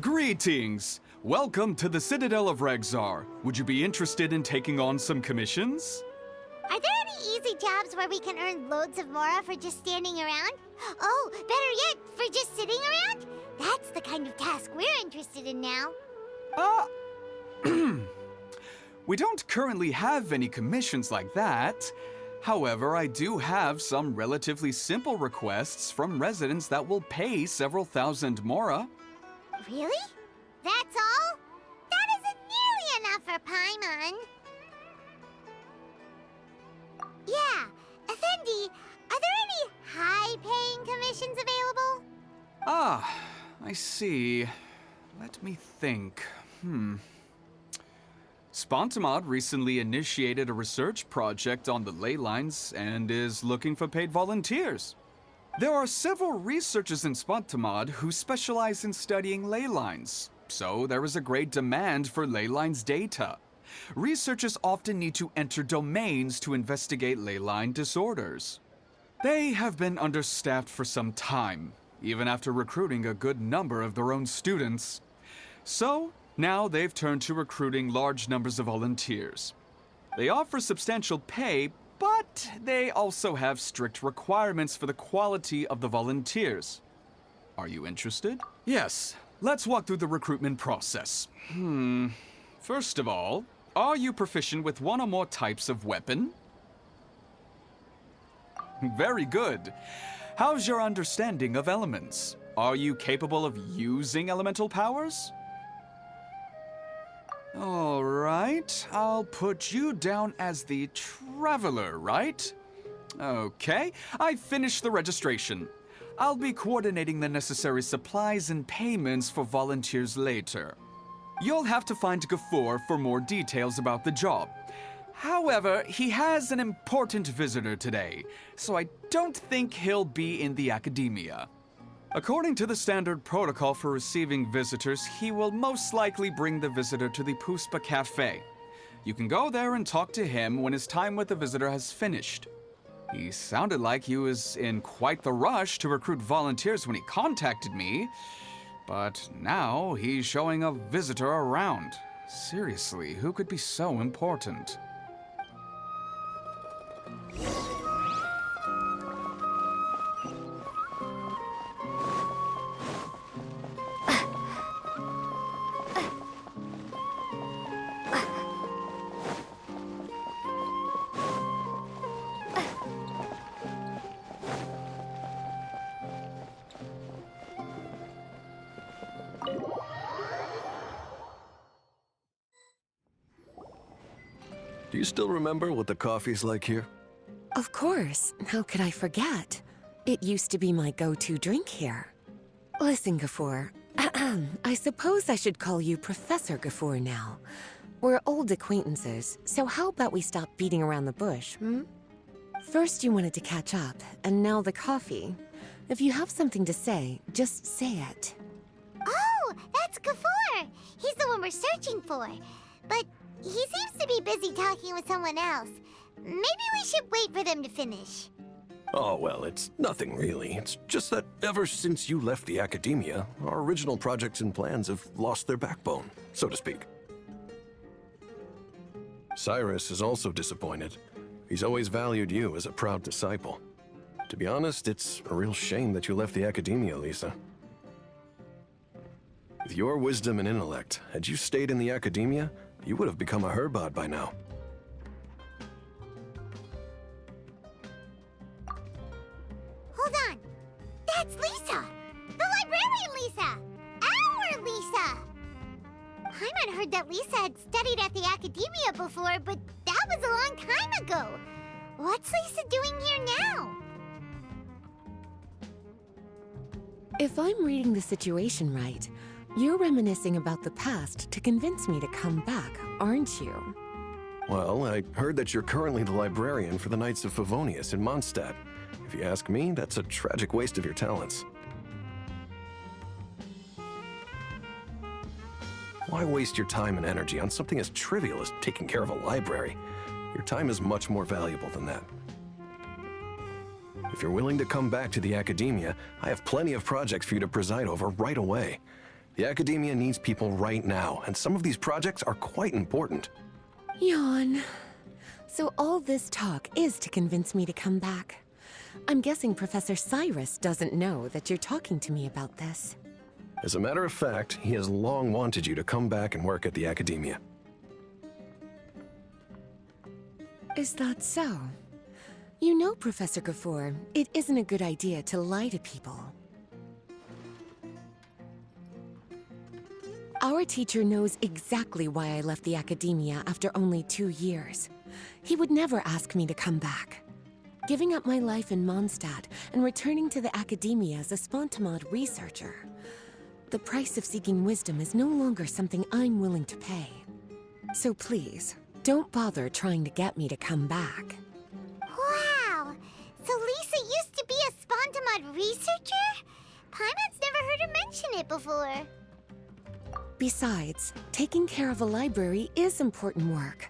Greetings! Welcome to the Citadel of Regzar. Would you be interested in taking on some commissions? Are there any easy jobs where we can earn loads of mora for just standing around? Oh, better yet, for just sitting around? That's the kind of task we're interested in now. We don't currently have any commissions like that. However, I do have some relatively simple requests from residents that will pay several thousand mora. Really? That's all? That isn't nearly enough for Paimon. Yeah, Effendi, are there any high-paying commissions available? Ah, I see. Let me think. Spontamod recently initiated a research project on the ley lines and is looking for paid volunteers. There are several researchers in Spontamod who specialize in studying ley lines, so there is a great demand for ley lines data. Researchers often need to enter domains to investigate ley line disorders. They have been understaffed for some time, even after recruiting a good number of their own students. So, now they've turned to recruiting large numbers of volunteers. They offer substantial pay, but they also have strict requirements for the quality of the volunteers. Are you interested? Yes, let's walk through the recruitment process. First of all, are you proficient with one or more types of weapon? Very good. How's your understanding of elements? Are you capable of using elemental powers? All right, I'll put you down as the Traveler, right? Okay, I've finished the registration. I'll be coordinating the necessary supplies and payments for volunteers later. You'll have to find Gafur for more details about the job. However, he has an important visitor today, so I don't think he'll be in the academia. According to the standard protocol for receiving visitors, he will most likely bring the visitor to the Puspa Cafe. You can go there and talk to him when his time with the visitor has finished. He sounded like he was in quite the rush to recruit volunteers when he contacted me, but now he's showing a visitor around. Seriously, who could be so important? Do you still remember what the coffee's like here? Of course. How could I forget? It used to be my go-to drink here. Listen, Gafur. I suppose I should call you Professor Gafur now. We're old acquaintances, so how about we stop beating around the bush, First you wanted to catch up, and now the coffee. If you have something to say, just say it. Oh, that's Gafur! He's the one we're searching for. But he seems to be busy talking with someone else. Maybe we should wait for them to finish. Oh, well, it's nothing really. It's just that ever since you left the academia, our original projects and plans have lost their backbone, so to speak. Cyrus is also disappointed. He's always valued you as a proud disciple. To be honest, it's a real shame that you left the academia, Lisa. With your wisdom and intellect, had you stayed in the academia, you would have become a Herbad by now. Hold on! That's Lisa! The librarian Lisa! Our Lisa! Paimon heard that Lisa had studied at the academia before, but that was a long time ago. What's Lisa doing here now? If I'm reading the situation right, you're reminiscing about the past to convince me to come back, aren't you? Well, I heard that you're currently the librarian for the Knights of Favonius in Mondstadt. If you ask me, that's a tragic waste of your talents. Why waste your time and energy on something as trivial as taking care of a library? Your time is much more valuable than that. If you're willing to come back to the academia, I have plenty of projects for you to preside over right away. The Academia needs people right now, and some of these projects are quite important. Yawn. So all this talk is to convince me to come back. I'm guessing Professor Cyrus doesn't know that you're talking to me about this. As a matter of fact, he has long wanted you to come back and work at the Academia. Is that so? You know, Professor Gafoor, it isn't a good idea to lie to people. Our teacher knows exactly why I left the Academia after only 2 years. He would never ask me to come back. Giving up my life in Mondstadt and returning to the Academia as a Spontamod researcher. The price of seeking wisdom is no longer something I'm willing to pay. So please, don't bother trying to get me to come back. Wow! So Lisa used to be a Spontamod researcher? Paimon's never heard her mention it before. Besides, taking care of a library is important work.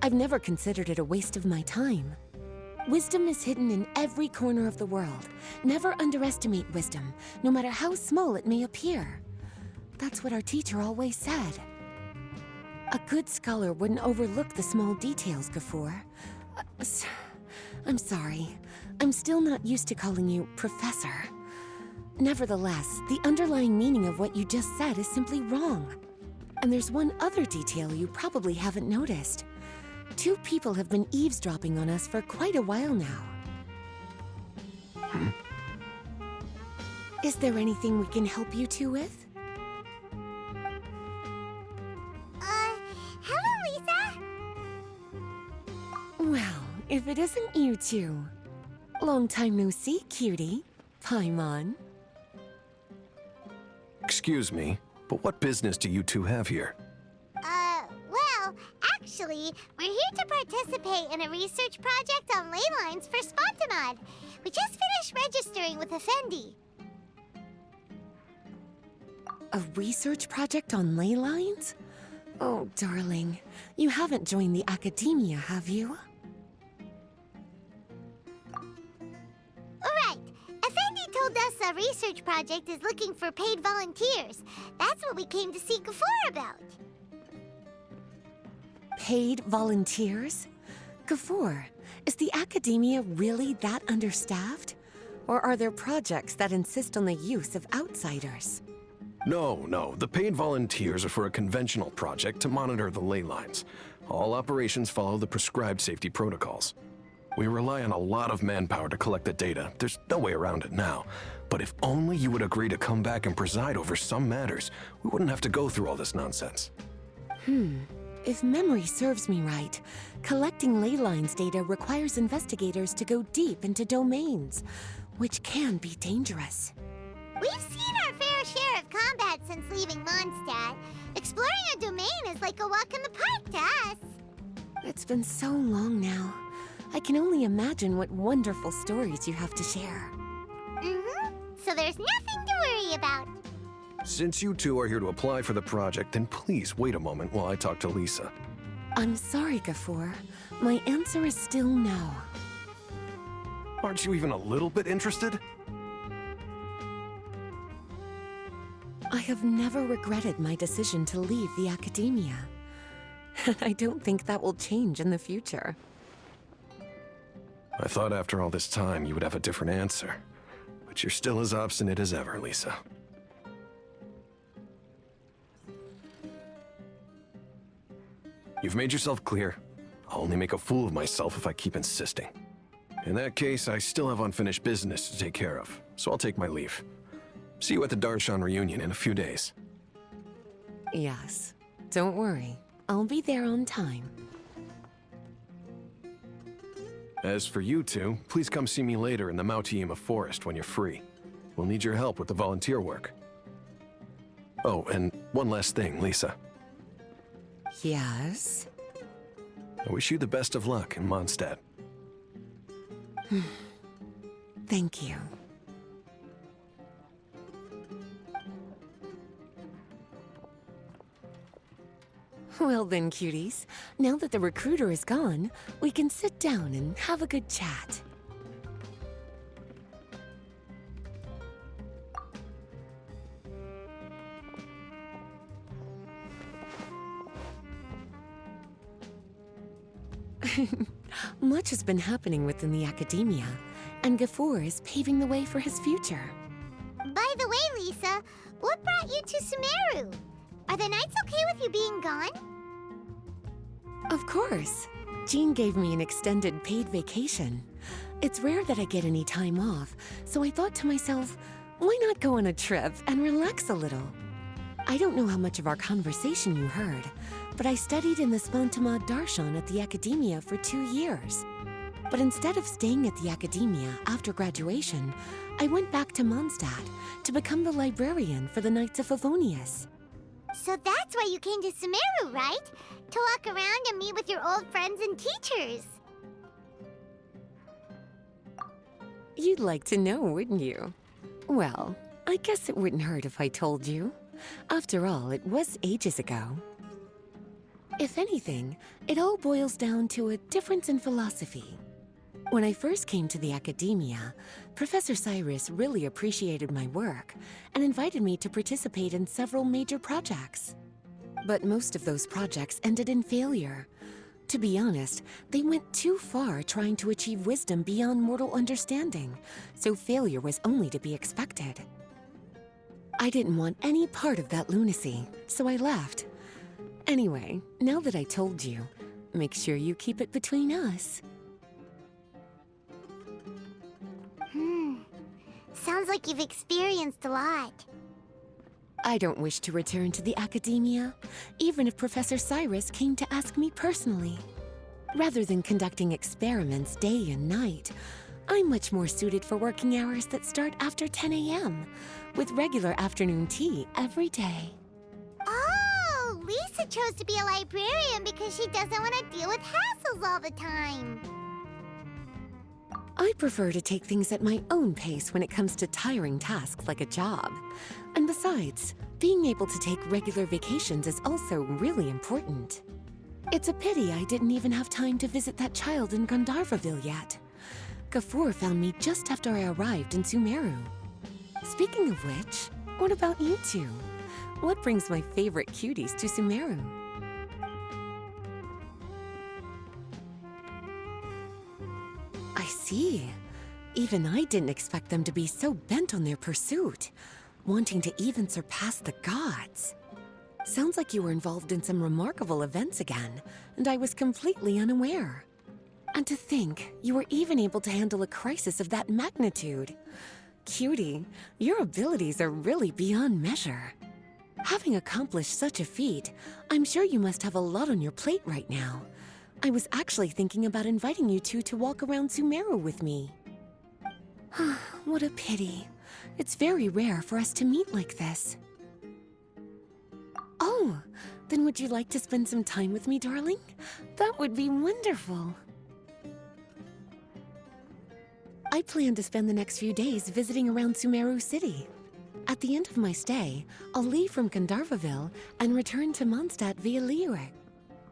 I've never considered it a waste of my time. Wisdom is hidden in every corner of the world. Never underestimate wisdom, no matter how small it may appear. That's what our teacher always said. A good scholar wouldn't overlook the small details, Gafoor. I'm sorry. I'm still not used to calling you Professor. Nevertheless, the underlying meaning of what you just said is simply wrong. And there's one other detail you probably haven't noticed. 2 people have been eavesdropping on us for quite a while now. Is there anything we can help you 2 with? Hello, Lisa! Well, if it isn't you 2. Long time no see, cutie. Paimon. Excuse me, but what business do you two have here? Well, actually, we're here to participate in a research project on ley lines for Spontamod. We just finished registering with Effendi. A research project on ley lines? Oh, darling. You haven't joined the Academia, have you? Alright, Effendi told us a research project is looking for paid volunteers. That's what we came to see Gafoor about. Paid volunteers? Gafoor, is the Academia really that understaffed? Or are there projects that insist on the use of outsiders? No, the paid volunteers are for a conventional project to monitor the ley lines. All operations follow the prescribed safety protocols. We rely on a lot of manpower to collect the data. There's no way around it now. But if only you would agree to come back and preside over some matters, we wouldn't have to go through all this nonsense. If memory serves me right, collecting ley lines data requires investigators to go deep into domains, which can be dangerous. We've seen our fair share of combat since leaving Mondstadt. Exploring a domain is like a walk in the park to us. It's been so long now. I can only imagine what wonderful stories you have to share. So there's nothing to worry about. Since you two are here to apply for the project, then please wait a moment while I talk to Lisa. I'm sorry, Gafoor. My answer is still no. Aren't you even a little bit interested? I have never regretted my decision to leave the Academia. And I don't think that will change in the future. I thought after all this time you would have a different answer. But you're still as obstinate as ever, Lisa. You've made yourself clear. I'll only make a fool of myself if I keep insisting. In that case, I still have unfinished business to take care of, so I'll take my leave. See you at the Darshan reunion in a few days. Yes. Don't worry. I'll be there on time. As for you two, please come see me later in the Mautiima Forest when you're free. We'll need your help with the volunteer work. Oh, and one last thing, Lisa. Yes? I wish you the best of luck in Mondstadt. Thank you. Well then, cuties. Now that the recruiter is gone, we can sit down and have a good chat. Much has been happening within the academia, and Gafur is paving the way for his future. By the way, Lisa, what brought you to Sumeru? Are the Knights okay with you being gone? Of course. Jean gave me an extended paid vacation. It's rare that I get any time off, so I thought to myself, why not go on a trip and relax a little? I don't know how much of our conversation you heard, but I studied in the Spantamad Darshan at the Academia for 2 years. But instead of staying at the Academia after graduation, I went back to Mondstadt to become the librarian for the Knights of Favonius. So that's why you came to Sumeru, right? To walk around and meet with your old friends and teachers. You'd like to know, wouldn't you? Well, I guess it wouldn't hurt if I told you. After all, it was ages ago. If anything, it all boils down to a difference in philosophy. When I first came to the Academia, Professor Cyrus really appreciated my work and invited me to participate in several major projects. But most of those projects ended in failure. To be honest, they went too far trying to achieve wisdom beyond mortal understanding, so failure was only to be expected. I didn't want any part of that lunacy, so I left. Anyway, now that I told you, make sure you keep it between us. Sounds like you've experienced a lot. I don't wish to return to the Academia, even if Professor Cyrus came to ask me personally. Rather than conducting experiments day and night, I'm much more suited for working hours that start after 10 a.m., with regular afternoon tea every day. Oh, Lisa chose to be a librarian because she doesn't want to deal with hassles all the time. I prefer to take things at my own pace when it comes to tiring tasks like a job. And besides, being able to take regular vacations is also really important. It's a pity I didn't even have time to visit that child in Gandharvaville yet. Gafur found me just after I arrived in Sumeru. Speaking of which, what about you two? What brings my favorite cuties to Sumeru? I see. Even I didn't expect them to be so bent on their pursuit, wanting to even surpass the gods. Sounds like you were involved in some remarkable events again, and I was completely unaware. And to think, you were even able to handle a crisis of that magnitude. Cutie, your abilities are really beyond measure. Having accomplished such a feat, I'm sure you must have a lot on your plate right now. I was actually thinking about inviting you two to walk around Sumeru with me. What a pity. It's very rare for us to meet like this. Oh, then would you like to spend some time with me, darling? That would be wonderful. I plan to spend the next few days visiting around Sumeru City. At the end of my stay, I'll leave from Gandharvaville and return to Mondstadt via Liyue.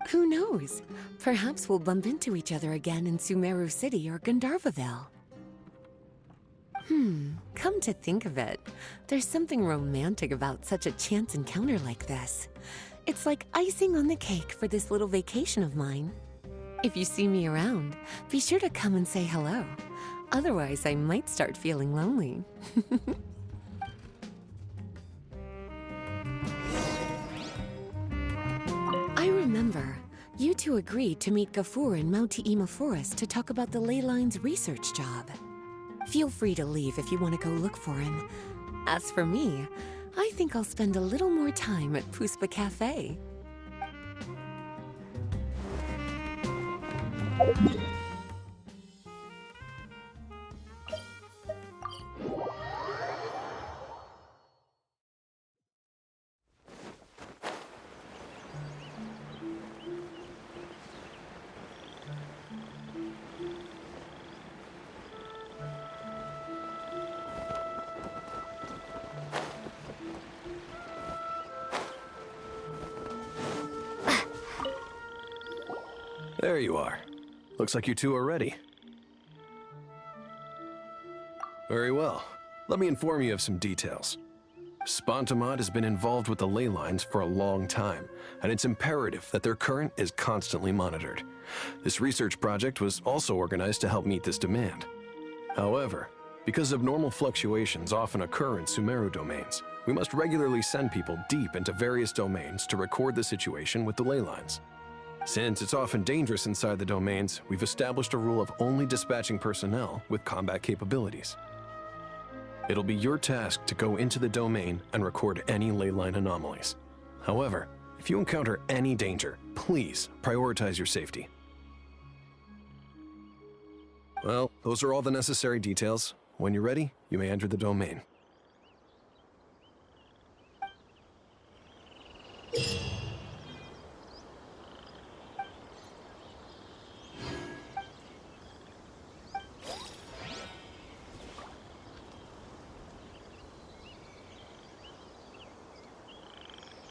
Who knows? Perhaps we'll bump into each other again in Sumeru City or Gandharvaville. Come to think of it, there's something romantic about such a chance encounter like this. It's like icing on the cake for this little vacation of mine. If you see me around, be sure to come and say hello. Otherwise, I might start feeling lonely. I remember, you two agreed to meet Gafur in Mount Te'ima Forest to talk about the ley lines research job. Feel free to leave if you want to go look for him. As for me, I think I'll spend a little more time at Puspa Cafe. There you are. Looks like you two are ready. Very well. Let me inform you of some details. Spontamod has been involved with the ley lines for a long time, and it's imperative that their current is constantly monitored. This research project was also organized to help meet this demand. However, because abnormal fluctuations often occur in Sumeru domains, we must regularly send people deep into various domains to record the situation with the ley lines. Since it's often dangerous inside the domains, we've established a rule of only dispatching personnel with combat capabilities. It'll be your task to go into the domain and record any ley line anomalies. However, if you encounter any danger, please prioritize your safety. Well, those are all the necessary details. When you're ready, you may enter the domain.